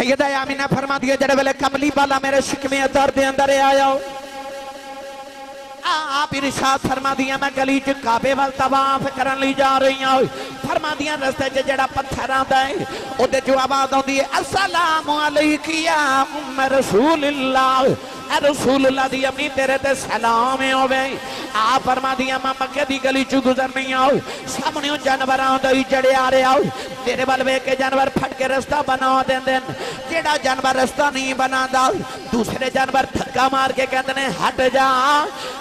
سیدہ آمینہ فرما دیا جڑے ویلے کملی بالا میرے شکمی درد اندر آیا ہو آپ ارشاد فرما دیا میں گلی چ کعبے وال طواف کرن لی جا رہی ہوں فرما دیا رستے چ جڑا پتھر آندا ہے او دے جو آواز آندی ہے السلام علیکم یا ام رسول اللہ اے رسول اللہ دی امی تیرے تے سلام ہوے آپ فرما دیا میں مکے دی گلی چ گزرنی ہوں سامنے جانور آندا ہی جڑے آ رہے ہوں میرے ول ویکھ کے جانور پھٹ کے رستہ بنا دیندے جیڑا جانور رستہ نہیں بنادا دوسرے جانور دھکا مار کے کہندے نے ہٹ جا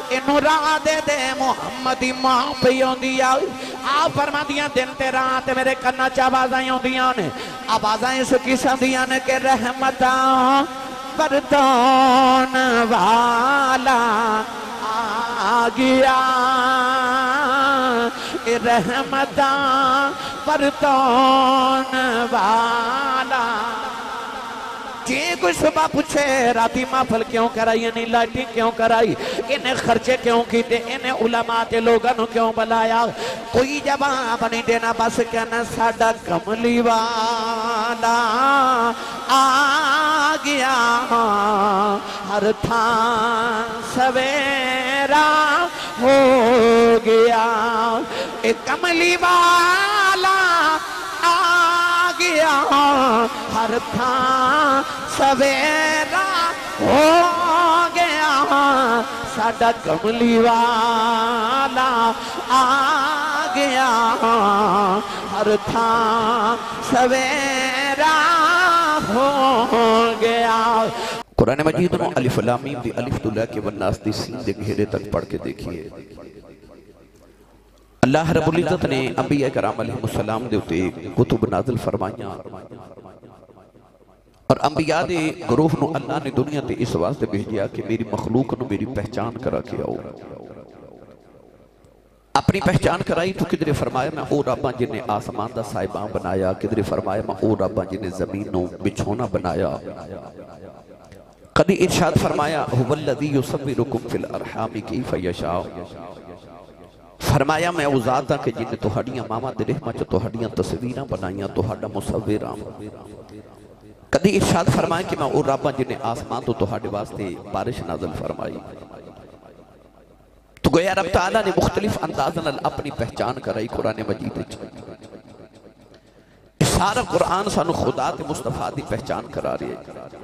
اینو راہ دے دے محمد دی ماں پئی ہوندی آ آپ فرما دیا دن تے رات میرے کنا چ آوازاں ہوندیاں نے آوازاں اس قسم دیاں نے کہ رحمتاں بردان والا آ گیا رحمتاں بردان والا جی کوئی صبح پوچھے راتی محفل کیوں کرائی یعنی لائٹنگ کیوں کرائی انہیں خرچے کیوں کیتے انہیں علماء تے لوگوں کیوں بلایا کوئی جواب نہیں دینا بس کہنا ساڈا کملی والا آ گیا ہر تھان سویرا ہو گیا ایک کملی والا آ گیا ہر تھان سویرا ہو گیا ساڈا کملی والا آ گیا ہر تھان سویرا ہو گیا قرآن مجید میں الف لام میم دی الف دلہ کے والناس دی سین دے گھیرے تک پڑھ کے دیکھئے اللہ رب العزت نے انبیاء کرام علیہ السلام دے اتے کتب نازل فرمائیاں اور انبیاء دے گروہ نو اللہ نے دنیا تے اس واسطے بھیجیا کہ میری مخلوق نو میری پہچان کرا کے آؤ اپنی پہچان کرائی تو کدھر فرمایا میں او رباں جن نے آسمان دا سائبان بنایا کدھر فرمایا میں او رباں جن نے زمین نو بچھونا بنایا قدی ارشاد فرمایا هو الذی یصورکم فی الارحام کیف یشاء فرمایا میں او ذات ہاں کہ جن نے تہاڈیاں ماواں دے رحم وچ تہاڈیاں تصویراں بنائیاں تہاڈا مصور ہاں کدی ارشاد فرمایا کہ میں او رب ہاں جن نے آسمان تو تہاڈے واسطے بارش نازل فرمائی تو گویا رب تعالیٰ نے مختلف اندازاں اپنی پہچان کرائی قرآن مجید وچ سارا قرآن سانو خدا تے مصطفیٰ دی پہچان کرا رہی ہے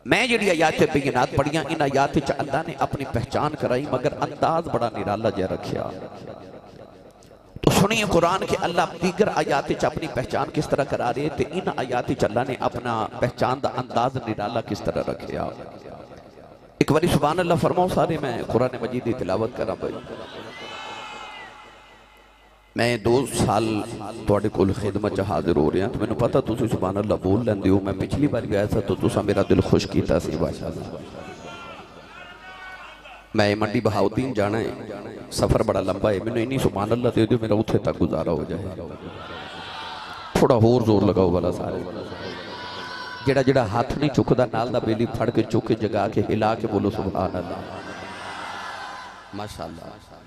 میں جڑی آیات بینات پڑھیاں ان آیات چ اللہ نے اپنی پہچان کرائی مگر انداز بڑا نرالا جا رکھیا تو سنیے قرآن کے اللہ دیگر آیات چ اپنی پہچان کس طرح کرا رہے تے ان آیات چ اللہ نے اپنا پہچان دا انداز نرالا کس طرح رکھیا ایک باری سبحان اللہ فرماؤ سارے میں قرآن مجید دی تلاوت کرا بھائی میں 2 سال توڑے کل خدمت چا حاضر ہو رہے ہیں تو میں نے پتا تُسی سبحان اللہ بول لیں دیو میں پچھلی بار گیا تھا تو تُسا میرا دل خوش کیتا سی باشا میں منڈی بہاؤدین جانا ہے سفر بڑا لمبا ہے میں نے انہی سبحان اللہ دیو میرا اتھے تک گزارا ہو جائے تھوڑا اور زور لگاؤ والا سارے جڑا جڑا ہاتھ نہیں چکدا نال دا بیلی پھڑ کے چکے جگا کے ہلا کے بولو سبحان اللہ ماشاءاللہ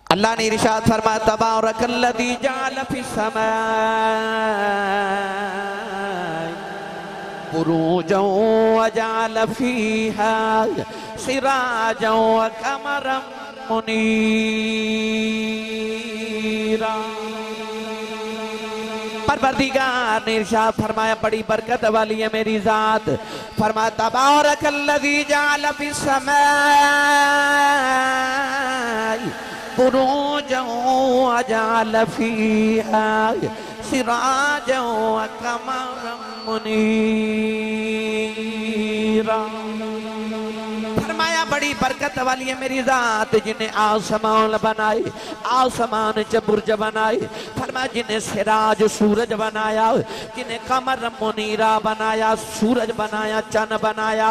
اللہ نے ارشاد فرمایا تبارک الذی جعل فی السماء بروجا وجعل فیہا سراجا وقمرا منیرا پروردگار نے ارشاد فرمایا بڑی برکت والی ہے میری ذات فرمایا تبارک الذی جعل فی السماء بروجا وجعل فیہا سراجا وقمرا منیرا فرمایا بڑی برکت والی ہے میری ذات جنہیں آسمان بنائی آسمان چ برج بنائی فرمایا جنہیں سراج سورج بنایا جنہیں قمر منیرا بنایا سورج بنایا چن بنایا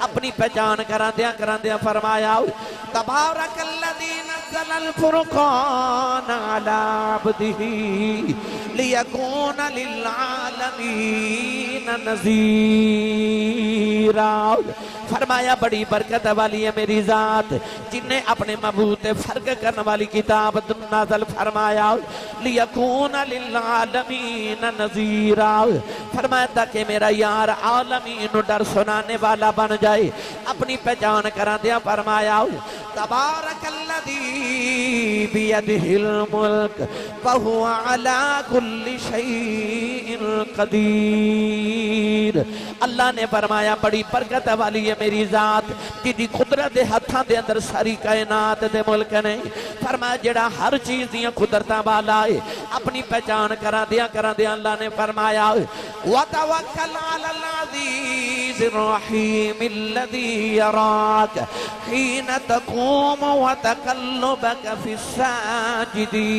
اپنی پہچان کران دیا فرمایا تبارک الذی نزل الفرقان علی عبدہ لیکون للعالمین نذیرا فرمایا بڑی برکت والی ہے میری ذات جن نے اپنے محبوب تے فرق کرنے والی کتاب نازل فرمایا لیکون للعالمین نذیرا فرمایا تاکہ میرا یار عالمین ڈر سنانے والا بن جائے اپنی پہچان کرا دیا فرمایا تبارک الذی بیدہ الملک وہو علی کل شیء قدیر اللہ نے فرمایا بڑی برکت والی ہے میری ذات جی قدرت ہتھاں دے اندر ساری کائنات دے ملک نے فرمایا جڑا ہر چیز دیاں قدرتاں والا ہے اپنی پہچان کرا دیا اللہ نے فرمایا وَتَوَكَّلْ عَلَى الْعَزِيزِ الرَّحِيمِ الَّذِي يَرَاكَ حِينَ تَقُومُ وَتَقَلُّبَكَ فِي السَّاجِدِينَ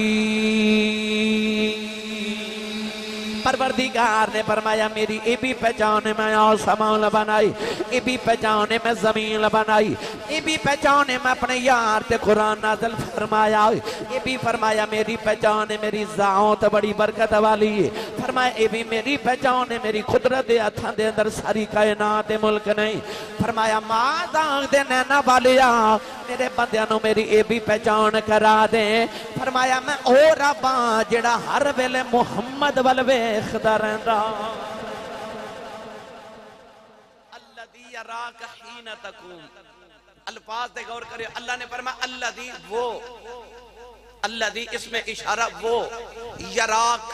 پروردگار نے فرمایا میری اے بھی پہچانے میں آسمان بنائی اے بھی پہچانے میں زمین بنائی اے بھی پہچانے میں اپنے یار تے قرآن نازل فرمایا اے بھی فرمایا میری پہچانے میری ذات بڑی برکت والی ہے فرمایا اے بھی میری پہچانے میری قدرت دے ہتھاں دے اندر ساری کائنات دے ملک نہیں فرمایا ماں داغ دے نینا والیا میرے بندیانوں میری اے بھی پہچان کرا دیں فرمایا میں او رباں جڑا ہر ویلے محمد والوے خدا رہندا الذی یراک حین تقوم الفاظ دے غور کرے اللہ نے فرمایا الذی وہ الذی اس میں اشارہ وہ یراک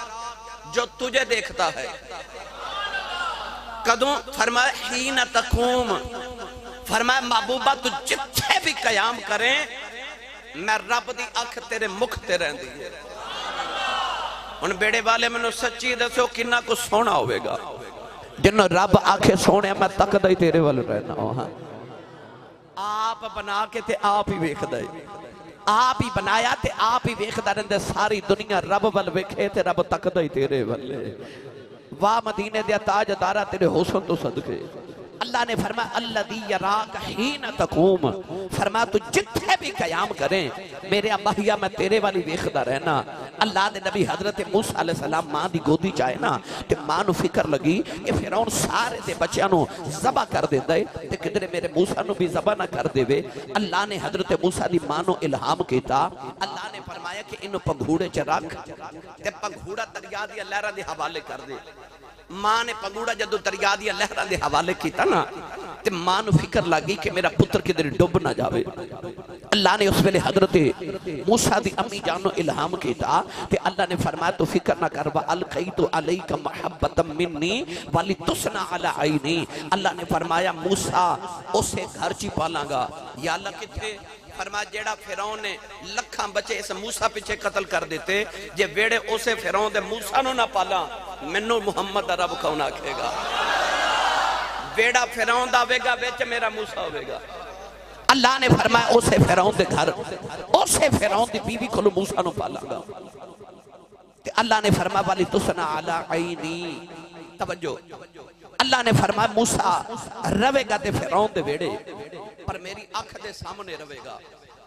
جو تجھے دیکھتا ہے کدوں فرمایا حین تقوم فرمایا محبوبہ تو جتھے بھی قیام کریں میں رب دی اکھ تیرے مکھ تے رہن دی ان بیڑے والے میں نے سچی دسو کنہ کو سونا ہوئے گا جنہوں رب آنکھیں سونے میں تک دائی تیرے والے رہنا ہو آپ بنا کے تے آپ ہی ویکھ دائی آپ ہی بنایا تے آپ ہی ویکھ دا رہن دے ساری دنیا رب والے ویکھے تے رب تک دائی تیرے والے واہ مدینے دیا تاج دارہ تیرے حسن تو صدقے اللہ نے فرمایا الذی یراک حین تقوم فرمایا تو جتھے بھی قیام کریں میرے اباہیا میں تیرے والی ویکھدا رہنا اللہ نے نبی حضرت موسیٰ علیہ السلام ماں دی گودی چاہے نا تے ماں نو فکر لگی کہ فرعون سارے دے بچیاں نو ذبح کر دیتا ہے تے کدھر میرے موسیٰ نو بھی ذبح نہ کر دے وے اللہ نے حضرت موسیٰ دی ماں نو الہام کیتا اللہ نے فرمایا کہ انو پنگھوڑے چ رکھ تے پنگھوڑا دریا دی لہراں دے حوالے کر دے ماں نے پنگوڑا جدو دریا دیا لہراں دے حوالے کیتا نا تے ماں نو فکر لگی کہ میرا پتر کدھر ڈوب نہ جاوے اللہ نے اس ویلے حضرت موسیٰ دی امی جانو الہام کیتا تے اللہ نے فرمایا تو فکر نہ کر وَأَلْقَيْتُ عَلَيْكَ مَحَبَّةً مِّنِّي وَلِتُسْنَ عَلَىٰ عَيْنِي اللہ نے فرمایا موسیٰ اسے گھر چی پالاں گا یا اللہ کتھے فرمایا جیڑا فیرون نے لکھاں بچے اس موسیٰ پیچھے قتل کر دیتے جے ویڑے اسے فیرون دے موسیٰ نو نہ پالا منو محمد رب کون آکھے گا ویڑا فیرون دا ہوئے گا ویچ میرا موسیٰ ہوئے گا اللہ نے فرمایا اسے فیرون دے گھر اسے فیرون دی بیوی کلو موسیٰ نو پالا گا تے اللہ نے فرمایا والی تسنا علی عینی توجہ اللہ نے فرمایا موسیٰ روے گا تے فیرون دے ویڑے پر میری آنکھ دے سامنے روے گا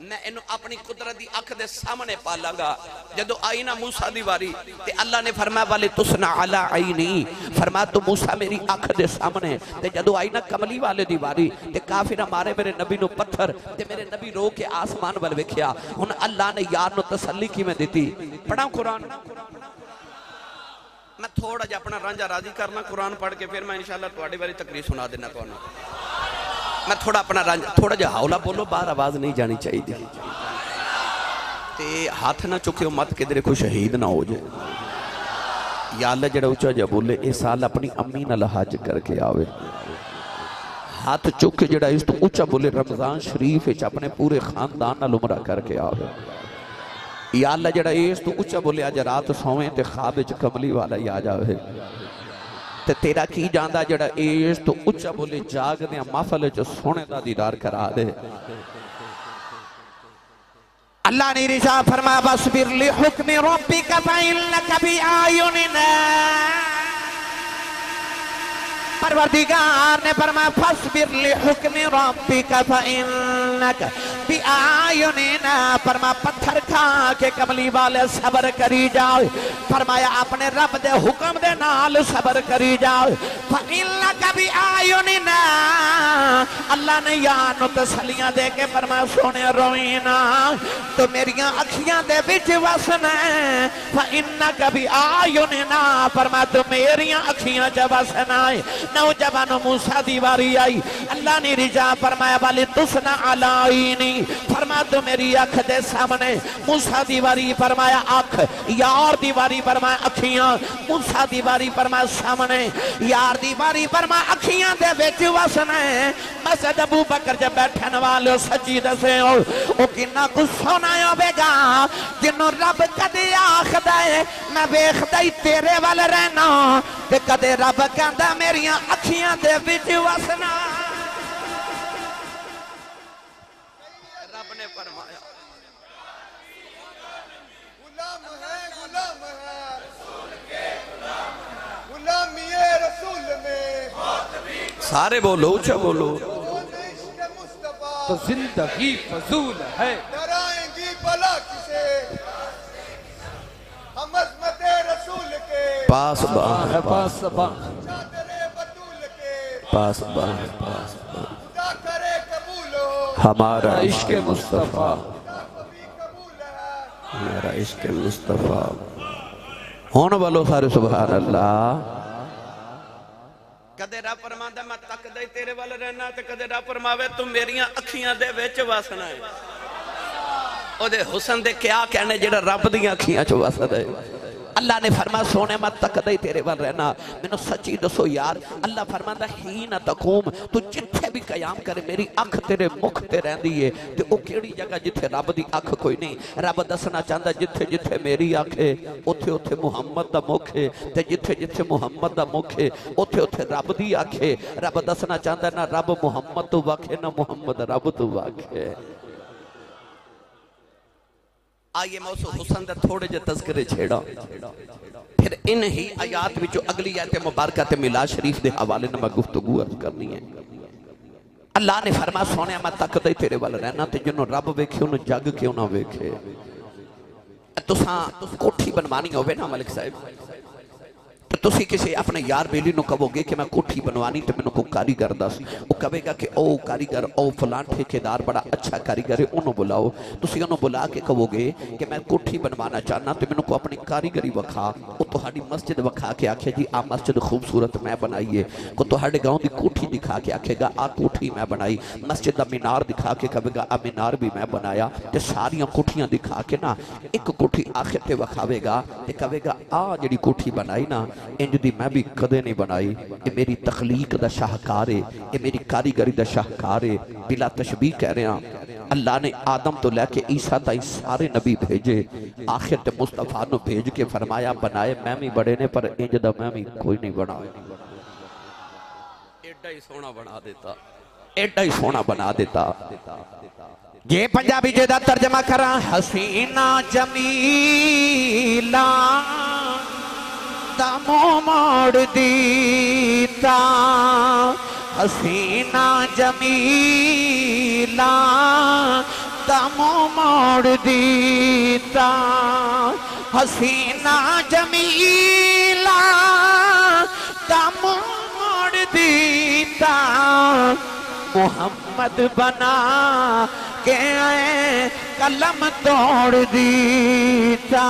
میں انہوں اپنی قدرت دی آنکھ دے سامنے پالا گا جدو آئینہ موسیٰ دی واری تے اللہ نے فرمایا والے تسنا علی عینی فرمایا تو موسیٰ میری آنکھ دے سامنے تے جدو آئینہ کملی والے دی واری تے کافرہ مارے میرے نبی نو پتھر تے میرے نبی رو کے آسمان والے کیا ان اللہ نے یار نو تسلی کی میں دیتی پڑھاں قرآن میں تھوڑا جا اپنا رانجا راضی کرنا قرآن پڑھ کے پھر میں انشاءاللہ تواڈی والی تقریر سنا دینا کون میں تھوڑا اپنا رانجا تھوڑا جا ہاولا بولو باہر آواز نہیں جانی چاہیے دی تے ہاتھ نہ چکے ہو مت کدھر کوئی شہید نہ ہو جائے یا اللہ جڑا اچھا جا بولے اس سال اپنی امی نہ حج کر کے آوے ہاتھ چکے جڑا اس تو اچھا بولے رمضان شریف اپنے پورے خاندان نہ عمرہ کر کے آوے یا اللہ جڑا اس تو اچھا بولے آج رات سوئیں تے خواب وچ کملی والا ہی آ جاوے تے تیرا کی جاندہ جڑا اس تو اچھا بولے جاگ دیا محفل جو سونے دا دیدار کرا دے اللہ نے رشاہ فرمایا بَصْبِرْ لِحُکْمِ رَبِّكَ فَإِنَّكَ بِآیُنِنَا پروردگار نے فرمایا فَصْبِرْ لِحُکْمِ رَبِّكَ فَإِنَّكَ بِآیُنِنَا فرما پتھر کھا کے کملی والے صبر کری جاؤ فرمایا اپنے رب دے حکم دے نال صبر کری جاؤ فَإِنَّكَ بِآیُنِنَا اللہ نے یہاں نو تسلیاں دے کے فرمایا سونے روئینا تو میریاں اکھیاں دے بچ وسنا فَإِنَّكَ بِآیُنِنَا فرمایا تو میریاں اکھیاں جا وسنا نوجوان موسیٰ دیواری آئی اللہ نے رجا فرمایا والی تسنا علائنی فرمایا تو میری اکھ دے سامنے موسیٰ دیواری فرمایا اکھ یار دیواری فرمایا اکھیاں موسیٰ دیواری فرمایا سامنے یار دیواری فرمایا اکھیاں دے بیچ وسنے مسجد ابو بکر جب بیٹھن والے سجید سے ہو او کنا کچھ سنایا بیگا جنہوں رب کدے آخ دے میں بیخ دائی تیرے والے رہنا کہ کدے رب کہندہ میریاں اکھیاں دے بیچ وسنا رب نے فرمایا غلام ہے رسول کے غلامی رسول میں سارے بولو اچھا بولو عشق مصطفیٰ تو زندگی فضول ہے ڈرائیں گی بلا کسے ہم عظمت رسول کے پاس با پاس با چادر بطول کے پاس با خدا کرے قبول ہو ہمارا عشق مصطفیٰ خدا کبھی قبول ہے ہمارا عشق مصطفیٰ ہونے والو سارے سبحان اللہ کدے رب فرماندا میں تک دے تیرے والے رہنا تے کدے رب فرماوے تو میریاں اکھیاں دے وچ وسنا ہے او دے حسن دے کیا کہنے جڑا رب دیاں اکھیاں چ وسدا ہے اللہ نے فرمایا سونے میں تک دے تیرے وال رہنا میں نے سچی دسو یار اللہ فرماندا ہین تقوم تو جتھے بھی قیام کرے میری اکھ تیرے مکھ تے رہندی ہے تے او کیڑی جگہ جتھے رب دی اکھ کوئی نہیں رب دسنا چاہندا جتھے جتھے میری اکھ ہے اوتھے اوتھے محمد دا مکھ ہے تے جتھے جتھے محمد دا مکھ ہے اوتھے اوتھے رب دی اکھ ہے رب دسنا چاہندا نہ رب محمد تو واقع ہے نہ محمد رب تو واقع ہے آئیے میں اس حسن دے تھوڑے جے تذکرے چھیڑا پھر انہی آیات بھی جو اگلی آیت مبارکہ تے میلاد شریف دے حوالے نہ میں گفتگو عرض کرنی ہے اللہ نے فرمایا سونے میں تک دے تیرے والا رہنا تے جنہوں رب ویکھے انہوں جگ کیوں نہ ویکھے تساں کوٹھی بنوانی ہوئے نا ملک صاحب تسی کسی اپنے یار بیلی نو کہو گے کہ میں کوٹھی بنوانی تو میں نے کو کاریگر دس وہ کہے گا کہ او کاریگر او فلان ٹھیکیدار بڑا اچھا کاریگر ہے انہوں بلاؤ تسی انہوں بلا کے کہو گے کہ میں کوٹھی بنوانا چاہنا تو میں نے کو اپنی کاریگری وکھا وہ تو ہاڑی مسجد وکھا کے آکھے جی آ مسجد خوبصورت میں بنائیے کو تو ہاڑے گاؤں دی کوٹھی دکھا کے آکھے گا آ کوٹھی میں بنائی مسجد دا مینار دکھا کے کہے گا آ مینار بھی میں بنایا تے ساریاں کوٹھیاں دکھا کے نا ایک کوٹھی آخر تے وکھاوے گا تے کہے گا آ جڑی کوٹھی بنائی نا انج دی میں بھی کدے نہیں بنائی یہ میری تخلیق دا شاہکار ہے یہ میری کاریگری دا شاہکار ہے بلا تشبیہ کہہ رہے ہیں اللہ نے آدم تو لے کے عیسیٰ تائی سارے نبی بھیجے آخر تے مصطفیٰ نو بھیج کے فرمایا بنائے میں بھی بڑے نے پر انج دا میں بھی کوئی نہیں بنا ایڈا ہی سونا بنا دیتا ایڈا ہی سونا بنا دیتا یہ پنجابی جے دا ترجمہ کرا حسینہ جمیلہ دمو موڑ دیتا حسینہ جمیلہ دمو موڑ دیتا حسینہ جمیلہ دمو موڑ دیتا محمد بنا کے قلم توڑ دیتا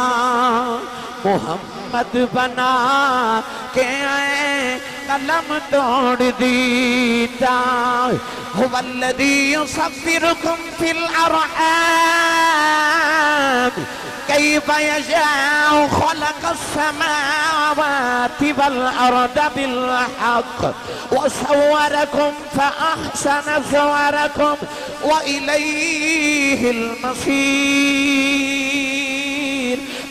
محمد بنا کے قلم توڑ دیتا هو الذي يصفركم في الأرحام كيف يشاء خلق السماوات والأرض بالحق وصوركم فأحسن صوركم وإليه المصير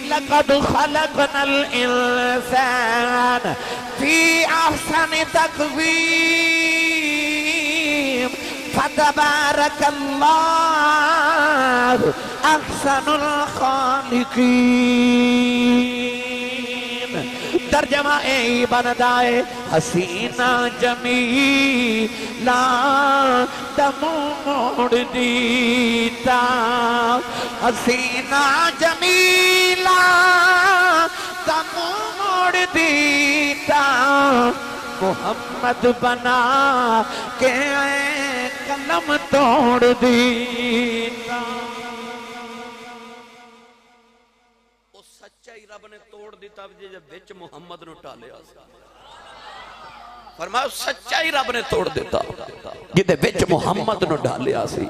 لقد خلقنا الإنسان في أحسن تقويم فتبارك الله أحسن الخالقين ترجمہ ای بندا ہے حسینہ جمیلہ دم موڑ دیتا حسینہ جمیلہ دم موڑ دیتا محمد بنا کے قلم توڑ دیتا وہ سچائی رب نے توڑ دیتا جب بچ محمد نو ٹالیا فرمایا سچائی رب نے توڑ دیتا جدے بچ محمد نو ڈالیا سی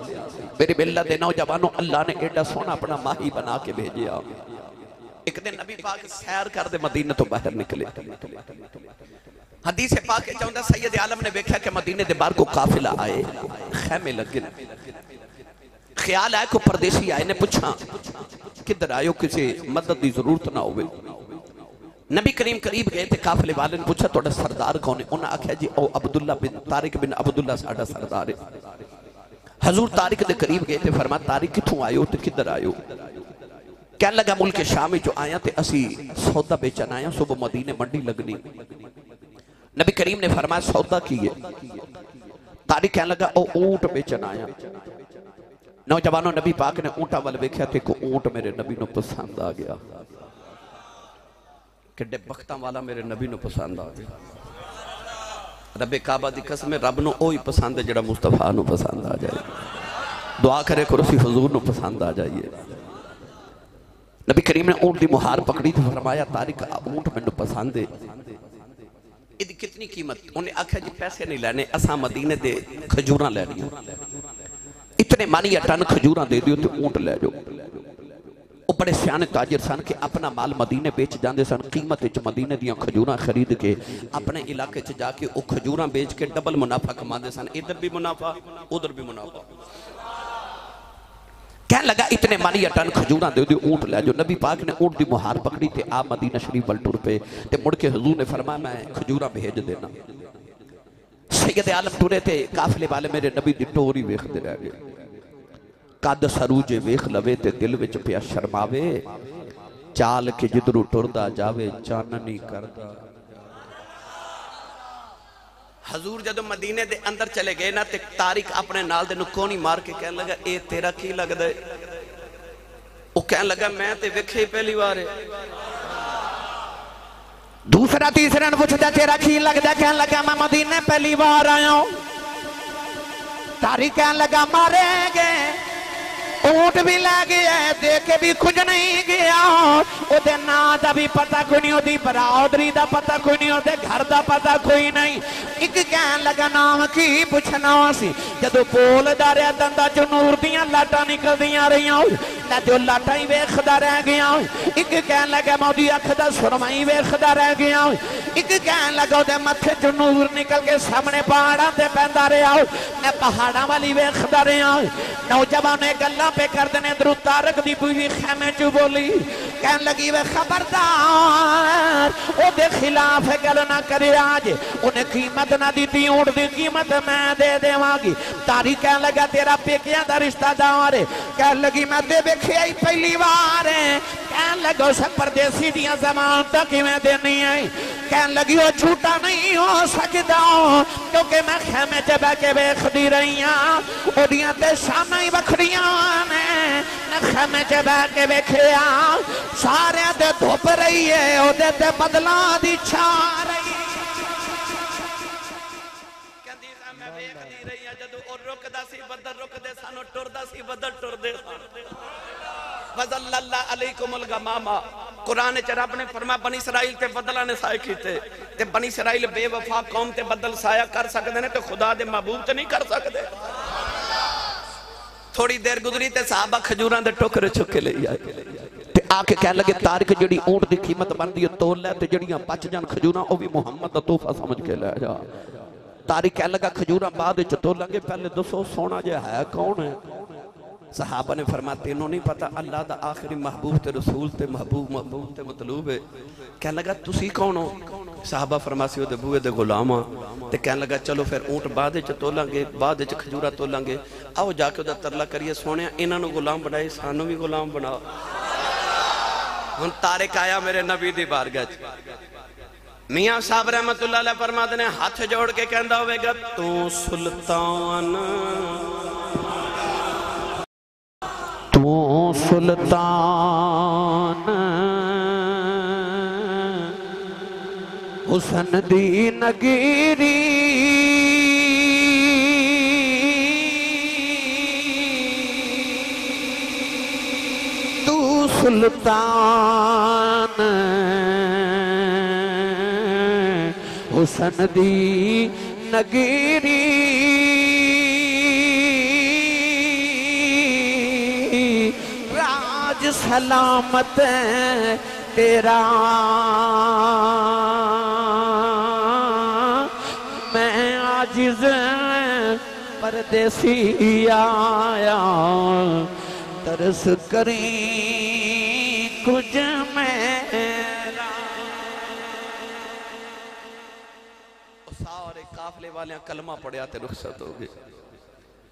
میری ملت دے نوجوانوں اللہ نے ایڈا سونا اپنا ماہی بنا کے بھیجیا ایک دن نبی پاک سیر کر دے مدینہ تو باہر نکلے حدیث پاک کے چاہتا سید عالم نے بیکھا کہ مدینہ دے بار کو قافلہ آئے خیمے لگن خیال آئے کو پردیسی آئے نے پوچھا کدھر آئے ہو کسی مدد دی ضرورت نہ ہوئے نبی کریم قریب گئے تھے قافلے والے نے پوچھا توڑا سردار کون ہے انہاں آکھا جی او عبداللہ بن طارق بن عبداللہ ساڑھا سردار ہے حضور طارق دے قریب گئے تھے فرما طارق کتھوں آئے ہو تو کدھر آئے ہو کہنے لگا ملک شام جو آیا تھے اسی سودا بیچن آیا صبح مدینے منڈی لگنی نبی کریم نے فرمایا سودا کیے طارق کہنے لگا او اونٹ بیچن آیا نوجوانوں نبی پاک نے اونٹا والے بیکھیا تھے کہ اونٹ میرے نبی نو پسند آ گیا کہ بختاں والا میرے نبی نو پسند آ گیا رب کعبہ دی قسم رب نو اوہی پسند ہے جڑا مصطفیٰ نو پسند آ جائے دعا کرے کرسی حضور نو پسند آ جائیے نبی کریم نے اونٹ دی مہار پکڑی تھی فرمایا طارق اونٹ میں نو پسند ہے یہ کتنی قیمت انہیں آکھا جی پیسے نہیں لینے اساں مدینے دے کھجوراں لے رہی اتنے مانی ٹن کھجوراں دے دیو تو اونٹ لے جو وہ بڑے سیانے تاجر سن کہ اپنا مال مدینے بیچ جاندے سن قیمت اچھ مدینے دیاں کھجوراں خرید کے اپنے علاقے چ جا کے وہ کھجوراں بیچ کے ڈبل منافع کما دے سن ادھر بھی منافع ادھر بھی منافع کہنے لگا اتنے مانی ٹن کھجوراں دے دیو اونٹ لے جو نبی پاک نے اونٹ دی مہار پکڑی تے آپ مدینہ شریف والٹور پہ تے مڑ کے حضور نے فرمایا میں کھجوراں بھیج دینا سید عالم ٹورے تھے قافلے والے میرے نبی دی ٹوری ویکھ دے رہ گئے قد سروجے ویکھ لوے تے دل وچ پیا شرماوے چال کے جدرو ٹردا جاوے چاننی کردا حضور جدو مدینے دے اندر چلے گئے نا تے طارق اپنے نال دے نکونی مار کے کہنے لگا اے تیرا کی لگ دے وہ کہنے لگا میں تے ویکھے پہلی بار ہے دوسرا تیسرا پوچھتا تیرا کی لگ دے کہنے لگا میں مدینے پہلی بار آیا ہوں طارق کہنے لگا مارے گئے اونٹ بھی لے گیا ہے دیکھے بھی کچھ نہیں گیا او دے نا دا بھی پتہ کوئی نہیں ہو دی برادری دا پتہ کوئی نہیں ہو دے گھر دا پتہ کوئی نہیں ایک کہن لگا نام کی پوچھنا سی جدو بول دا رہا دندہ جو نور دیاں لاٹا نکل دیاں رہی ہوں جو لاٹا ہی ویخدا رہ گیا ہوں ایک کہن لگا مودی اکھ دا سرمائی ویخدا رہ گیا ہوں ایک کہن لگا دے متھے جو نور نکل کے سامنے پہاڑاں تے پہندا رہا ہوں میں پہاڑاں والی ویخدا رہا ہوں نوجوانے گلہ پہ کر دینے درو طارق دی بیوی خیمے چو بولی کہن لگی وہ خبردار او دے خلاف گل نہ کرے آج انہیں قیمت نہ دیتی اونٹ دی قیمت میں دے دے واگی طارق کہن لگا تیرا پیکیاں دا رشتہ دار ہے کہن لگی میں دے بکھے آئی پہلی بار ہے کہن لگا اسے پردیسی دیاں زمان تک میں دینی ہے کہن لگی وہ جھوٹا نہیں ہو سکتا کیونکہ میں خیمے چے بے کے بیخ دی رہی ہوں او دیاں تے شامہ ہی بکھڑیاں نے خیمے چے بے کے بیکھے آؤں سارے تے دھوپ رہی ہے او دے تے بدلا دی چھا رہی کہندی میں بیخ دی رہی ہوں جدو اور رک دا سی بدر رک دے سانو ٹر دا سی بدر ٹر دے سانو وَذَلَّ اللَّهُ عَلَيْكُمُ الْغَمَامَ قرآن چ رب نے فرمایا بنی اسرائیل تے بدلہ نے سائے کیتے تے بنی اسرائیل بے وفا قوم تے بدل سایہ کر سکتے ہیں تے خدا دے محبوب تے نہیں کر سکتے تھوڑی دیر گزری تے صحابہ کھجوراں دے ٹوکرے چھکے لے آئے تے آکے کہنے لگے طارق جڑی اونٹ دی قیمت بن دی تول لے تے جڑیاں پچ جان کھجوراں او بھی محمد دا تحفہ سمجھ کے لے جا طارق کہنے لگا کھجوراں بعد وچ تول لیں گے پہلے دسو سونا جے ہے کون ہے صحابہ نے فرمایا تینوں نہیں پتا اللہ دا آخری محبوب تے رسول تے محبوب تے مطلوب ہے کہنے لگا تسی کون ہو صحابہ فرماسی ہو دے بوئے دے غلامہ تے کہنے لگا چلو پھر اونٹ بعد وچ تولیں گے بعد وچ کھجورا تولیں گے آؤ جا کے دا ترلا کریے سونے انہاں نو غلام بنائے سانو بھی غلام بنا ہن طارق آیا میرے نبی دی بارگاہ میاں صاحب رحمت اللہ علیہ فرماتے نے ہاتھ جوڑ کے کہندا ہوئے گا تو سلطان تو سلطان حسن دی نگیری تو سلطان حسن دی نگیری راج سلامت تیرا میں عاجز پردیسی آیا ترس کریں کچھ میرا سارے قافلے والے کلمہ پڑھیا تے رخصت ہو گئے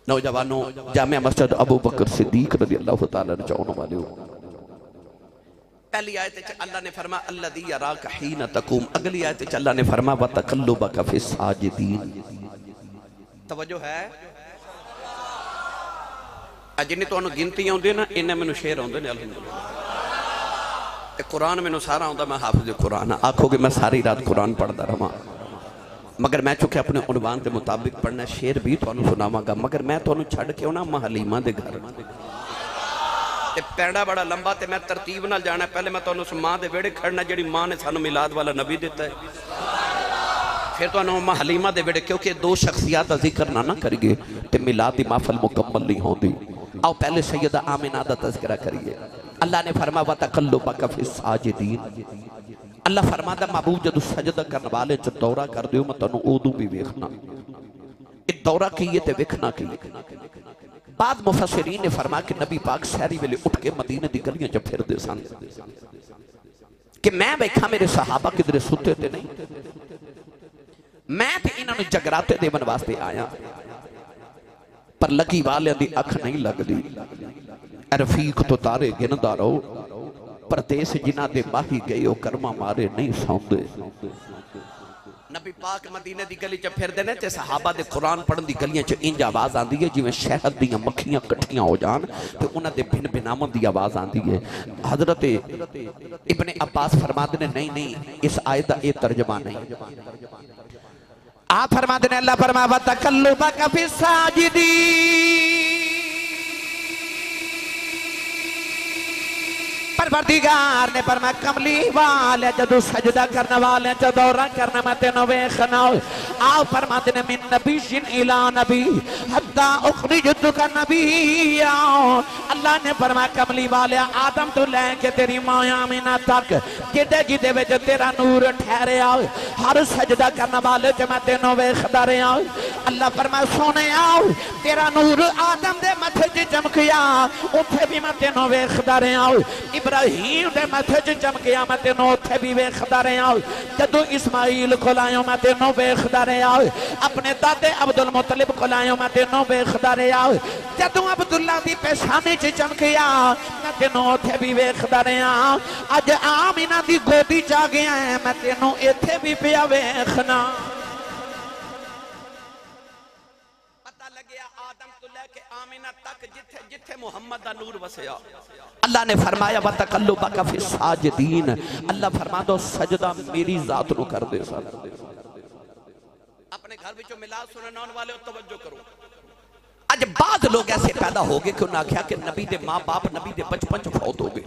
نوجوانوں جامع مسجد ابو بکر صدیق رضی اللہ تعالیٰ نے چاہنے والے ہو پہلی آیت اللہ نے فرما الذی یراک حین تقوم اگلی آیت اللہ نے فرما وتقلبک فی الساجدین توجہ ہے جنہیں تو انہوں گنتی ہوندے نا انہیں میں شعر ہوندے نے الحمدللہ قرآن میں سارا ہوندہ میں حافظ قرآن آنکھوں کہ میں ساری رات قرآن پڑھتا رہا مگر میں چکے اپنے عنوان کے مطابق پڑھنا شعر بھی تو انہوں سناواں گا مگر میں تو انہوں چھڑ کے ہونا ماں حلیمہ دے گھر پیڑا بڑا لمبا تے میں ترتیب نہ جانا ہے پہلے میں تو انہوں ماں دے ویڑے کھڑنا جڑی ماں نے سانو میلاد والا نبی دیتا ہے پھر تو انہوں ماں حلیمہ دے ویڑے کیونکہ دو شخصیات ذکر نہ کریے تے میلاد دی محفل مکمل نہیں ہوندی آؤ پہلے سیدہ آمینہ دا تذکرہ کریے اللہ نے فرما وَتَقَلُّبَكَ فِي السَّاجِدِينَ اللہ فرما دا محبوب جدو سجدہ کرنے والے جو دورہ کر دیو میں تنہوں اودو بھی ویکھنا ایک دورہ کیے تے ویکھنا کیے بعد مفسرین نے فرما کہ نبی پاک سہری ویلے اٹھ کے مدینہ دی گلیاں جب پھر دے سان کہ میں بیکھا میرے صحابہ کدھرے ستے تے نہیں میں تے انہوں نے جگراتے دے من واسطے آیا پر لگی والے دی اکھ نہیں لگ دی رفیق تو تارے گندہ رہو پردیس جنہ دے باہی گئے ہو کرما مارے نہیں سوندے نبی پاک مدینہ دی گلی چا پھر دینے تے صحابہ دے قرآن پڑھن دی گلیاں چا انج آواز آن دی ہے جی میں شہد دیاں مکھیاں کٹھیاں ہو جان تو انہ دے بھن بنامن دی آواز آن دی ہے حضرت ابن عباس فرما دینے نہیں اس آیت اے ترجمہ نہیں آپ فرما دینے اللہ فرما وَتَقَلُّبَكَ فِي السَّاجِدِينَ پروردگار نے فرما کملی والے جدو سجدہ کرنے والے جو دورہ کرنے میں تینوں ویخنا آؤ فرما دینے من نبی شن الہ نبی حتی اخرجتک نبی اللہ نے فرما کملی والے آدم تو لیں کہ تیری ماں آمینہ تک جدے جدے وے جو تیرا نور ٹھہرے آؤ ہر سجدہ کرنے والے جو میں تینوں ویخدہ رہے آؤ اللہ فرما سونے آؤ تیرا نور آدم دے متھے چمکیا اتھے بھی میں تینوں ویخدہ رہے آؤ ابراہیم دے متھے چمکیا میں تینوں اتھے بھی ویخدہ رہے آؤ جدو اسماعیل کو لائیوں میں تینوں ویخدہ رہے آؤ اپنے دادے عبدالمطلب کو لائیوں میں تینوں ویخدہ رہے آؤ جدو عبداللہ دی پیشانی چمکیا میں تینوں اتھے بھی ویخدہ رہے آؤ اج آمینہ دی گودی چا گیا ہے میں تینوں اتھے بھی پیا ویخنا پتہ لگیا آدم تو لے کے آمینہ تک جتھے محمد دا نور وسیا اللہ نے فرمایا وَتَقَلُّبَكَ فِي السَّاجِدِينَ اللہ فرما دو سجدہ میری ذات نو کر دے سا اپنے گھر بھی جو ملاد سننے والے ہو توجہ کرو آج بعض لوگ ایسے پیدا ہو گئے کہ انہوں نے کہا کہ نبی دے ماں باپ نبی دے بچپن چ فوت ہو گئے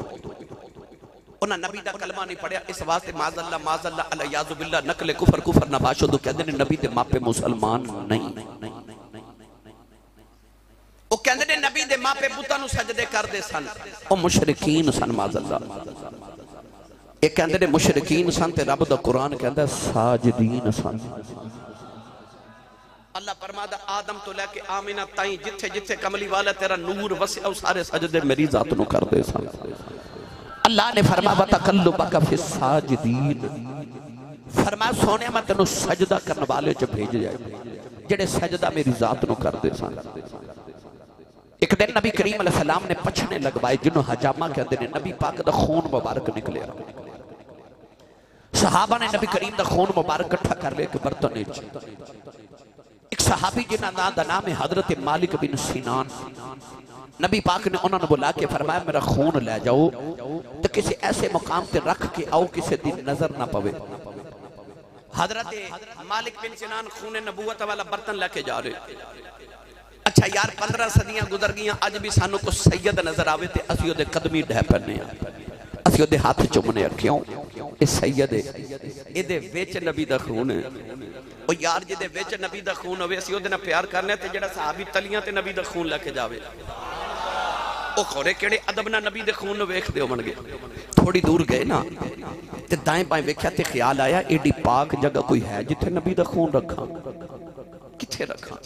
انہوں نے نبی دا کلمہ نہیں پڑھیا اس واسطے معاذ اللہ علیہ باللہ نقل کفر نباشدو کہتے ہیں نبی دے ماں پہ مسلمان نہیں وہ کہتے ہیں نبی دے ماں پہ بوتا نو سجدے کر دے سن وہ مشرکین سن معاذ اللہ ایک کہتے ہیں مشرکین سن تے رب دا قرآن کہتا ہے ساجدین سن اللہ فرمادا آدم تو لے کے آمینہ تائیں جتھے جتھے کملی والا تیرا نور وسیع او سارے سجدے میری ذات نو کر دے سن اللہ نے فرما وَتَقَلُّبَكَ فِي السَّاجِدِينَ فرما سونے میں تنو سجدہ کرنے والے جو بھیج جائے جڑے سجدہ میری ذات نو کر دے سن ایک دن نبی کریم علیہ السلام نے پچھنے لگوائے جنہوں حجامہ کہتے ہیں نبی پاک دا خون مبارک نکلے صحابہ نے نبی کریم دا خون مبارک کٹھا کر لے کے برتن وچ ایک صحابی جنہاں دا نام ہے حضرت مالک بن سینان نبی پاک نے انہوں نے بلا کے فرمایا میرا خون لے جاؤ تو کسی ایسے مقام تے رکھ کے آؤ کسی دن نظر نہ پوے حضرت مالک بن سینان خون نبوت والا برتن لے کے جا رہے اچھا یار 15 صدیاں گزر گیاں اج بھی سانو کو سید نظر آوے تے اسی دے قدمی ڈہ پنے اسی دے ہاتھ چومنے کیوں اے سید ہے اے دے وچ نبی دا خون ہے او یار جے دے وچ نبی دا خون ہوے اسی دے نال پیار کرنے تے جڑا صحابی تلیاں تے نبی دا خون لے کے جاوے او کھورے کیڑے ادب نال نبی دے خون نو ویکھدے ہون گے تھوڑی دور گئے نا تے دائیں بائیں ویکھیا تے خیال آیا ایڈی پاک جگہ کوئی ہے جتھے نبی دا خون رکھاں کتھے رکھاں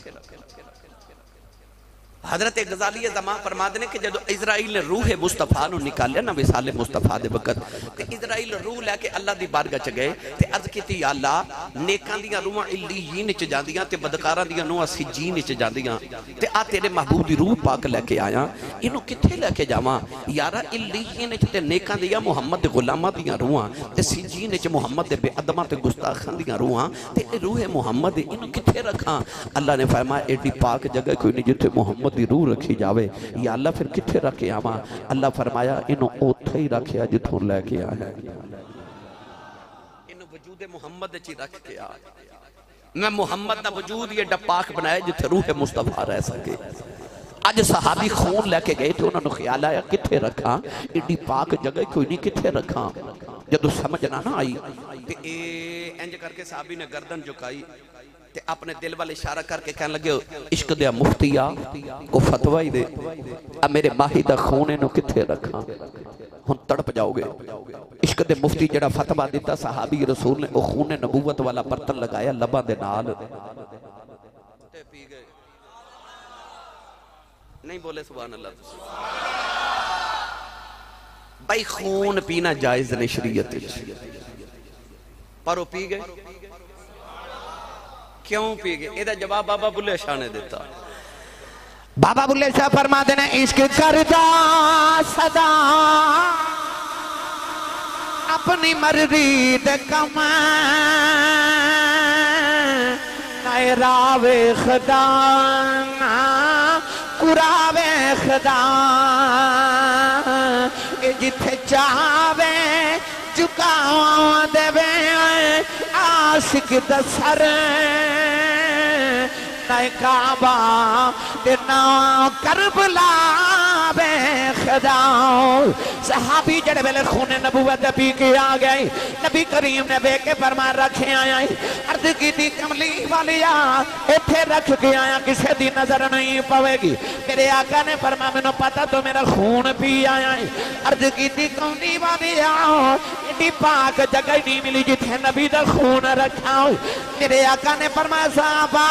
حضرت غزالی زمان فرماتے ہیں کہ جدو اسرائیل نے روح مصطفیٰ نو نکالیا نا وصال مصطفیٰ دے وقت تے اسرائیل روح لے کے اللہ دی بارگاہ چ گئے تے عرض کیتی یا اللہ نیکاں دیاں روحاں علیین وچ جاندیاں تے بدکاراں دیاں روحاں سجین وچ جاندیاں تے آ تیرے محبوب دی روح پاک لے کے آیا اینو کتھے لے کے جاواں یارا علیین وچ تے نیکاں دیاں محمد دے غلاماں دیاں روحاں تے سجین وچ محمد دے بے ادباں تے گستاخاں دیاں روحاں تے روح محمد اینو کتھے رکھاں اللہ نے فرمایا ایڈی پاک جگہ کوئی نہیں جتھے محمد دی روح رکھی جاوے یا اللہ پھر کتھے رکھے آواں اللہ فرمایا انہوں اوتھے ہی رکھیا جتھوں لے کے آیا انہوں وجود محمد چی رکھ کے آیا میں محمد دا وجود یہ ڈپاک بنائے جتھے روح مصطفیٰ رہ سکے آج صحابی خون لے کے گئے تھے انہوں نے خیال آیا کتھے رکھا ایڈی پاک جگہ کوئی نہیں کتھے رکھا جدو سمجھنا نہ آئی تے انج کر کے صحابی نے گردن جھکائی تے اپنے دل والے اشارہ کر کے کہنے لگے عشق دیا مفتیا کو فتوی دے اب میرے ماہی دا خونے نو کتھے رکھا ہن تڑپ جاؤ گے عشق دے مفتی جڑا فتوی دیتا صحابی رسول نے او خون نبوت والا برتن لگایا لباں دے نال تے پی گئے نہیں بولے سبحان اللہ بھائی خون پینا جائز نہیں شریعت پر وہ پی گئے کیوں پی گئے ایدہ جواب بابا بلے شاہ نے دیتا بابا بلے شاہ فرما دینا عشق کردا صدا اپنی مرضی دے کم نائے راوے خدا قراوے خدا اے جتھے چاہوے چکاؤں دے وے عاشق دا سر نائے کعبہ دے نا کربلا بے خدا صحابی جڑے ویلے خون نبوت پی کے آ گئے نبی کریم نے بے کے فرمان رکھے آیا عرض کی تھی کملی والیا ایتھے رکھ کے آیا کسے دی نظر نہیں پوے گی میرے آقا نے فرما میں نو پتا تو میرا خون پی آیا عرض کی تھی کملی والیا ایڈی پاک جگہ نہیں ملی جتھے نبی دا خون رکھا میرے آقا نے فرمایا صحابہ